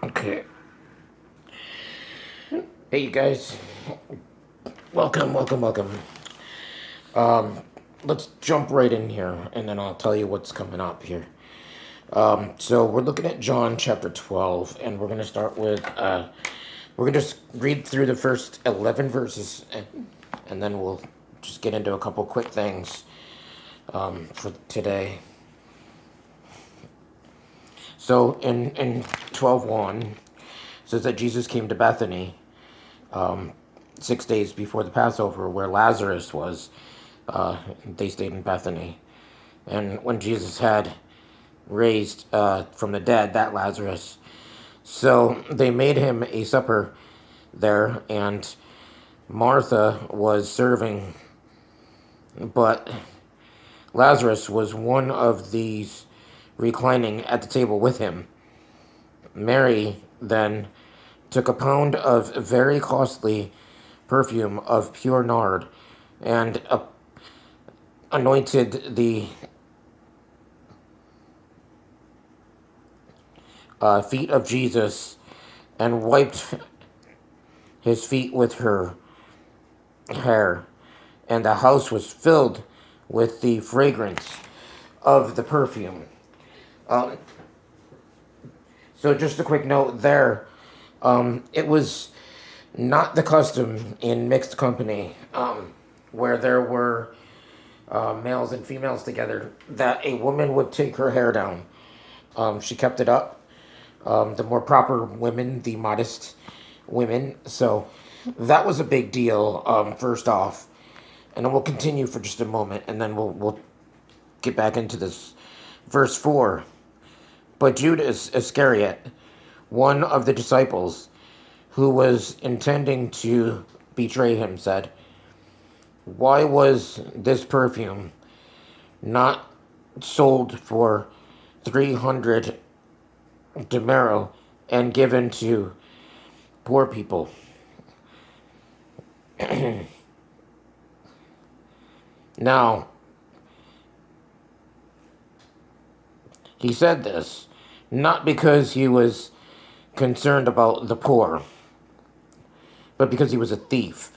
Okay. Hey, you guys. Welcome, welcome, welcome. Um, let's jump right in here, and then I'll tell you what's coming up here. So we're looking at John chapter 12, and we're gonna start with we're gonna just read through the first 11 verses, and then we'll just get into a couple quick things for today. So in 12:1, it says that Jesus came to Bethany 6 days before the Passover, where Lazarus was. They stayed in Bethany. And when Jesus had raised from the dead that Lazarus, so they made him a supper there, and Martha was serving, but Lazarus was one of these reclining at the table with him. Mary then took a pound of very costly perfume of pure nard and anointed the feet of Jesus and wiped his feet with her hair. And the house was filled with the fragrance of the perfume. Um, so, just a quick note there. It was not the custom in mixed company where there were males and females together that a woman would take her hair down. She kept it up. The more proper women, the modest women. So that was a big deal, first off. And then we'll continue for just a moment, and then we'll get back into this. Verse 4. But Judas Iscariot, one of the disciples, who was intending to betray him, said, "Why was this perfume not sold for 300 denarii and given to poor people?" Now, he said this not because he was concerned about the poor, but because he was a thief.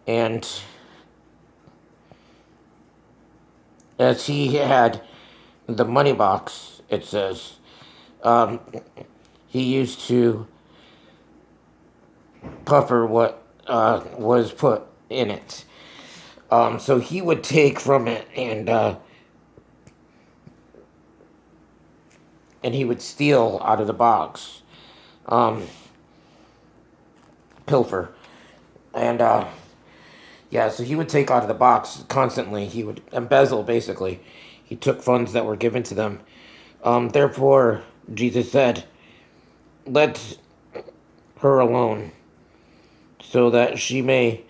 And as he had the money box, it says, um, he used to puffer what was put in it. So he would take from it and he would steal out of the box, pilfer, and yeah. So he would take out of the box constantly. He would embezzle, basically. He took funds that were given to them. Therefore, Jesus said, "Let her alone, so that she may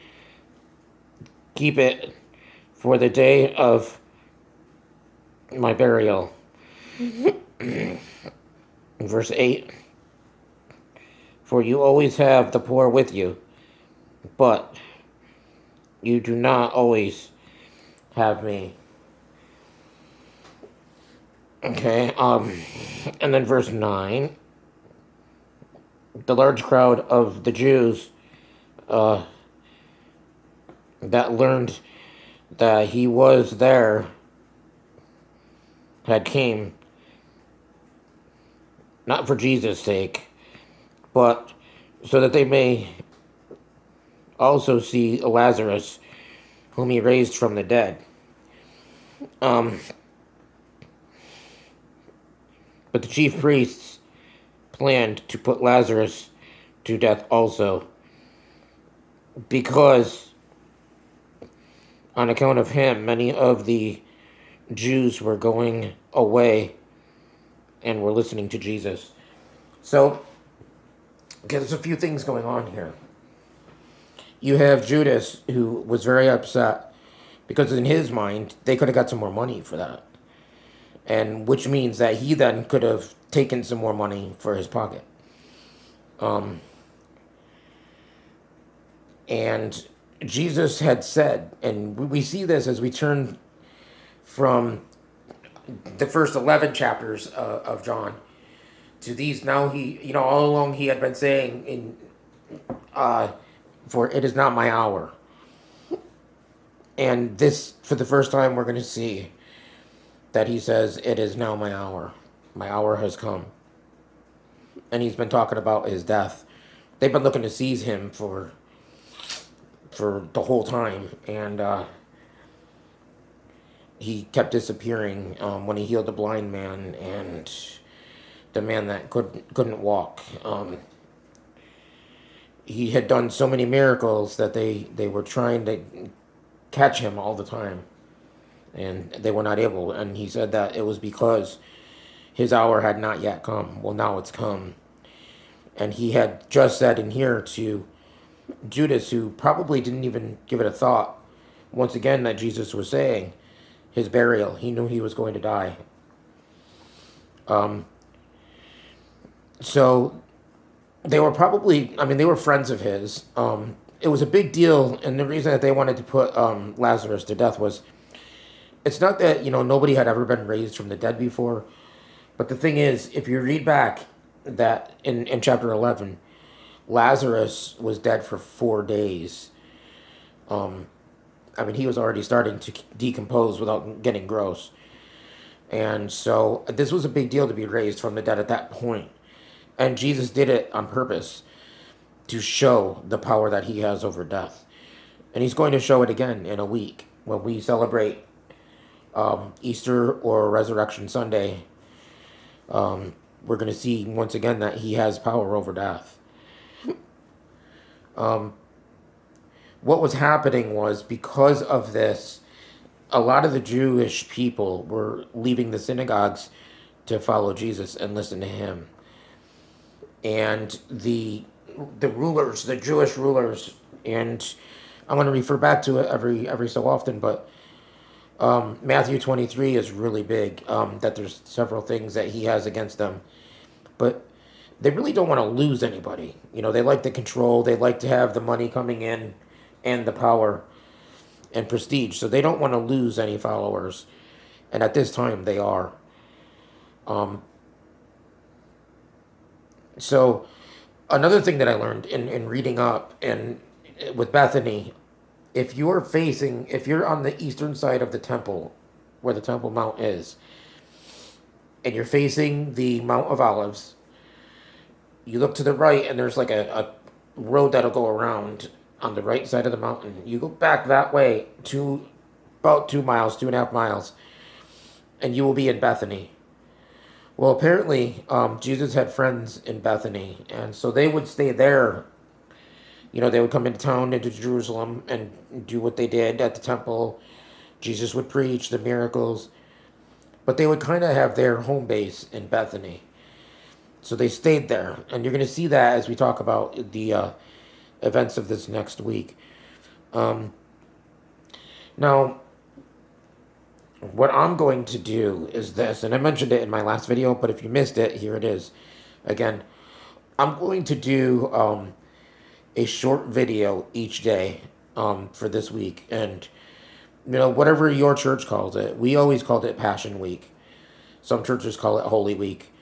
keep it for the day of my burial." Verse 8. For you always have the poor with you, but you do not always have me. Okay, and then verse 9. The large crowd of the Jews uh, that learned that he was there had came, not for Jesus' sake, but so that they may also see Lazarus, whom he raised from the dead. Um, but the chief priests planned to put Lazarus to death also, because on account of him, many of the Jews were going away and were listening to Jesus. So, okay, there's a few things going on here. You have Judas, who was very upset because in his mind, they could have got some more money for that. And which means that he then could have taken some more money for his pocket. And Jesus had said, and we see this as we turn from the first 11 chapters of John to these now he, all along he had been saying uh, for it is not my hour. And this, for the first time, we're going to see that he says, it is now my hour. My hour has come. And he's been talking about his death. They've been looking to seize him for the whole time. And he kept disappearing when he healed the blind man and the man that couldn't walk. He had done so many miracles that they were trying to catch him all the time, and they were not able. And he said that it was because his hour had not yet come. Well, now it's come. And he had just said in here to Judas, who probably didn't even give it a thought, once again, that Jesus was saying his burial. He knew he was going to die. So they were probably, they were friends of his. It was a big deal, and the reason that they wanted to put Lazarus to death was, it's not that, nobody had ever been raised from the dead before, but the thing is, if you read back that in chapter 11, Lazarus was dead for 4 days. He was already starting to decompose without getting gross. And so this was a big deal to be raised from the dead at that point. And Jesus did it on purpose to show the power that he has over death. And he's going to show it again in a week when we celebrate Easter or Resurrection Sunday. We're going to see once again that he has power over death. What was happening was, because of this, a lot of the Jewish people were leaving the synagogues to follow Jesus and listen to him. And the rulers, the Jewish rulers, and I'm going to refer back to it every so often, but Matthew 23 is really big, that there's several things that he has against them. But they really don't want to lose anybody. They like the control. They like to have the money coming in and the power and prestige. So they don't want to lose any followers. And at this time, they are. So another thing that I learned in reading up and with Bethany, if you're on the eastern side of the temple, where the Temple Mount is, and you're facing the Mount of Olives, you look to the right and there's like a road that'll go around on the right side of the mountain. You go back that way to about 2 miles, 2.5 miles, and you will be in Bethany. Well, apparently, Jesus had friends in Bethany, and so they would stay there. They would come into town, into Jerusalem, and do what they did at the temple. Jesus would preach the miracles, but they would kind of have their home base in Bethany. So they stayed there, and you're going to see that as we talk about the events of this next week. Now, what I'm going to do is this, and I mentioned it in my last video, but if you missed it, here it is. Again, I'm going to do a short video each day for this week, and whatever your church calls it. We always called it Passion Week. Some churches call it Holy Week.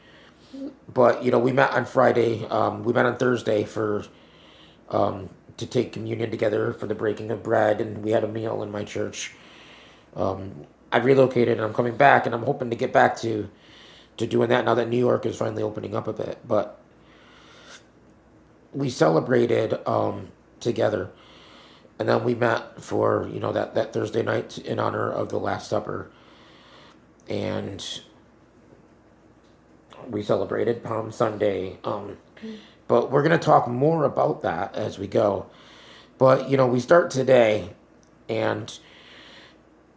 But we met on Friday. We met on Thursday to take communion together for the breaking of bread, and we had a meal in my church. I relocated and I'm coming back, and I'm hoping to get back to doing that now that New York is finally opening up a bit. But we celebrated together, and then we met for that Thursday night in honor of the Last Supper, and we celebrated Palm Sunday. But we're going to talk more about that as we go. But we start today, and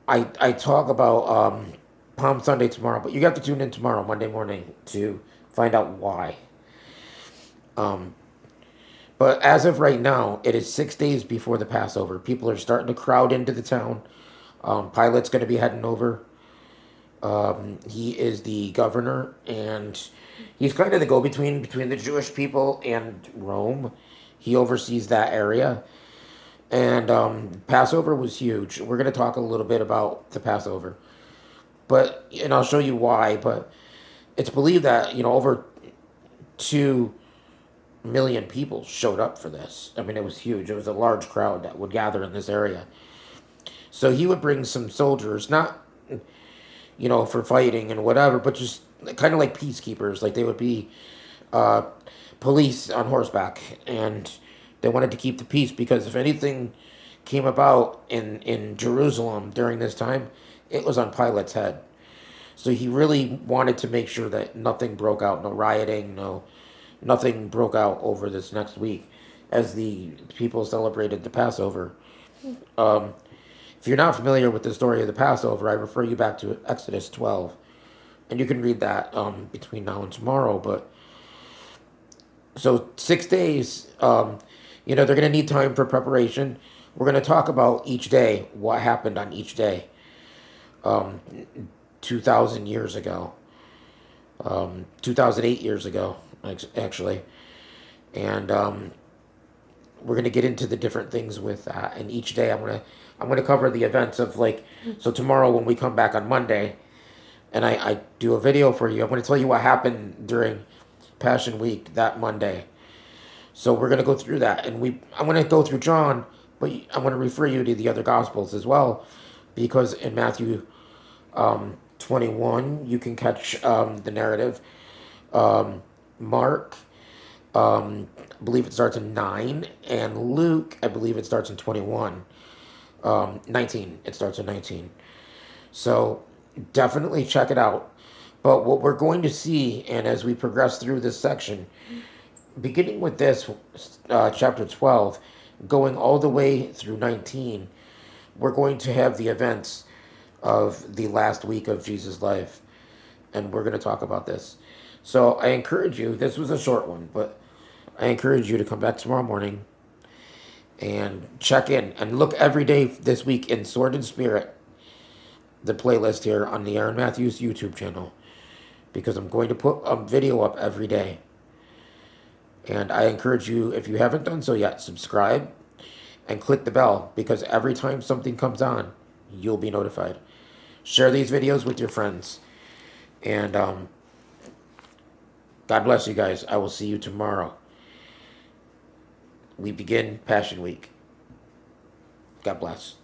I talk about Palm Sunday tomorrow, but you have to tune in tomorrow, Monday morning, to find out why. But as of right now, it is 6 days before the Passover. People are starting to crowd into the town. Pilate's going to be heading over. He is the governor, and he's kind of the go-between between the Jewish people and Rome. He oversees that area. And Passover was huge. We're going to talk a little bit about the Passover. And I'll show you why, but it's believed that, over 2 million people showed up for this. I mean, it was huge. It was a large crowd that would gather in this area. So he would bring some soldiers, not, for fighting and whatever, but just kind of like peacekeepers. Like they would be uh, police on horseback, and they wanted to keep the peace because if anything came about in Jerusalem during this time, it was on Pilate's head. So he really wanted to make sure that nothing broke out, no rioting, nothing broke out over this next week as the people celebrated the Passover. Um, if you're not familiar with the story of the Passover, I refer you back to Exodus 12, and you can read that between now and tomorrow. But so 6 days, they're going to need time for preparation. We're going to talk about each day, what happened on each day, 2,000 years ago, 2008 years ago, actually. And we're going to get into the different things with that. And each day I'm going to cover the events of so tomorrow when we come back on Monday and I do a video for you, I'm going to tell you what happened during Passion Week that Monday. So we're going to go through that, and I'm going to go through John, but I'm going to refer you to the other Gospels as well, because in Matthew 21 you can catch the narrative. Mark, I believe it starts in 9, and Luke, I believe it starts in 21. 19, it starts in 19. So definitely check it out. But what we're going to see, and as we progress through this section, beginning with this chapter 12, going all the way through 19, we're going to have the events of the last week of Jesus' life. And we're going to talk about this. So I encourage you, this was a short one, but I encourage you to come back tomorrow morning and check in and look every day this week in Sword and Spirit, the playlist here on the Aaron Matthews YouTube channel, because I'm going to put a video up every day. And I encourage you, if you haven't done so yet, subscribe and click the bell, because every time something comes on, you'll be notified. Share these videos with your friends. And God bless you guys. I will see you tomorrow. We begin Passion Week. God bless.